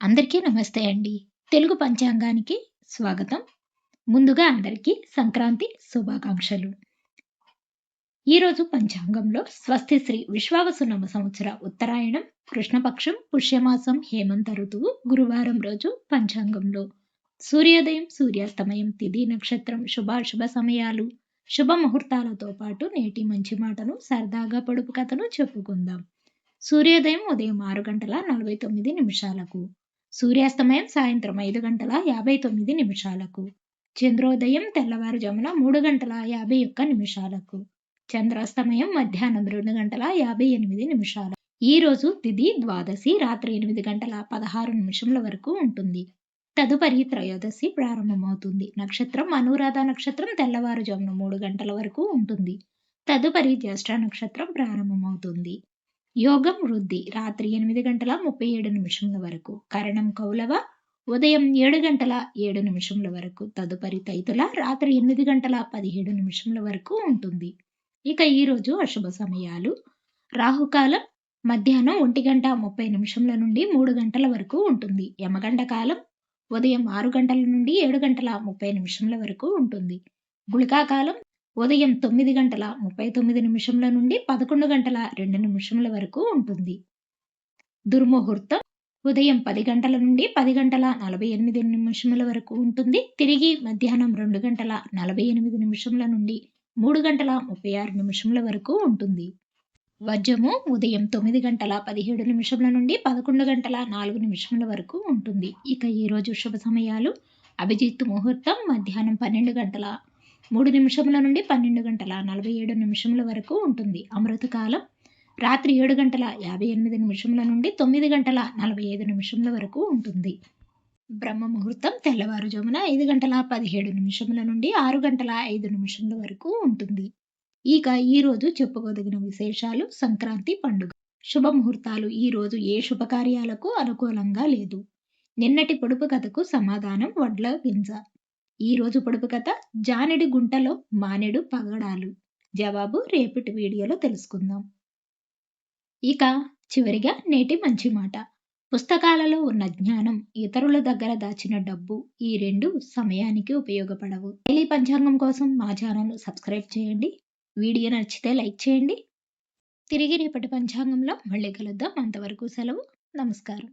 అందరికీ నమస్తే అండి. తెలుగు పంచాంగానికి స్వాగతం. ముందుగా అందరికీ సంక్రాంతి శుభాకాంక్షలు. ఈరోజు పంచాంగంలో స్వస్తి శ్రీ విశ్వావసునామ సంవత్సర ఉత్తరాయణం, కృష్ణపక్షం, పుష్యమాసం, హేమంత ఋతువు, గురువారం రోజు పంచాంగంలో సూర్యోదయం, సూర్యాస్తమయం, తిథి, నక్షత్రం, శుభాశుభ సమయాలు, శుభ ముహూర్తాలతో పాటు నేటి మంచి మాటను సరదాగా పొడుపు కథను చెప్పుకుందాం. సూర్యోదయం ఉదయం 6 గంటల 49 నిమిషాలకు, సూర్యాస్తమయం సాయంత్రం 5 గంటల 59 నిమిషాలకు, చంద్రోదయం తెల్లవారుజామున 3 గంటల 51 నిమిషాలకు, చంద్రాస్తమయం మధ్యాహ్నం 2 గంటల 58 నిమిషాలు. ఈ రోజు తిథి ద్వాదశి రాత్రి 8 గంటల 16 నిమిషముల వరకు ఉంటుంది. తదుపరి త్రయోదశి ప్రారంభమవుతుంది. నక్షత్రం అనురాధ నక్షత్రం తెల్లవారుజామున 3 గంటల వరకు ఉంటుంది. తదుపరి జ్యేష్ఠ నక్షత్రం ప్రారంభమవుతుంది. యోగం వృద్ధి రాత్రి 8 గంటల 37 నిమిషముల వరకు, కరణం కౌలవ ఉదయం 7 గంటల 7 నిమిషముల వరకు, తదుపరి తైతుల రాత్రి 8 గంటల 17 నిమిషముల వరకు ఉంటుంది. ఇక ఈరోజు అశుభ సమయాలు: రాహుకాలం మధ్యాహ్నం 1 గంట 30 నిమిషముల నుండి 3 గంటల వరకు ఉంటుంది. యమగండ కాలం ఉదయం 6 గంటల నుండి 7 గంటల 30 నిమిషముల వరకు ఉంటుంది. గుళికాకాలం ఉదయం 9 గంటల 39 నిమిషముల నుండి 11 గంటల 2 నిమిషముల వరకు ఉంటుంది. దుర్ముహూర్తం ఉదయం 10 గంటల నుండి 10 గంటల 48 నిమిషముల వరకు ఉంటుంది. తిరిగి మధ్యాహ్నం 2 గంటల 48 నిమిషముల నుండి 3 గంటల 36 నిమిషముల వరకు ఉంటుంది. వజ్రము ఉదయం 9 గంటల 17 నిమిషముల నుండి 11 గంటల 4 నిమిషముల వరకు ఉంటుంది. ఇక ఈరోజు శుభ సమయాలు: అభిజిత్ ముహూర్తం మధ్యాహ్నం 12 గంటల 3 నిమిషముల నుండి 12 గంటల 47 నిమిషముల వరకు ఉంటుంది. అమృతకాలం రాత్రి 7 గంటల 58 నిమిషముల నుండి 9 గంటల 45 నిమిషముల వరకు ఉంటుంది. బ్రహ్మ ముహూర్తం తెల్లవారుజామున 5 గంటల 17 నిమిషముల నుండి 6 గంటల 5 నిమిషముల వరకు ఉంటుంది. ఇక ఈరోజు చెప్పుకోదగిన విశేషాలు: సంక్రాంతి పండుగ. శుభముహూర్తాలు: ఈరోజు ఏ శుభకార్యాలకు అనుకూలంగా లేదు. నిన్నటి పొడుపు కథకు సమాధానం వడ్ల గింజ. ఈరోజు పొడుపు కథ: జానెడి గుంటలో మానెడు పగడాలు. జవాబు రేపటి వీడియోలో తెలుసుకుందాం. ఇక చివరిగా నేటి మంచి మాట: పుస్తకాలలో ఉన్న జ్ఞానం, ఇతరుల దగ్గర దాచిన డబ్బు, ఈ రెండు సమయానికి ఉపయోగపడవు. డైలీ పంచాంగం కోసం మా ఛానల్ సబ్స్క్రైబ్ చేయండి. వీడియో నచ్చితే లైక్ చేయండి. తిరిగి రేపటి పంచాంగంలో మళ్ళీ కలుద్దాం. అంతవరకు సెలవు. నమస్కారం.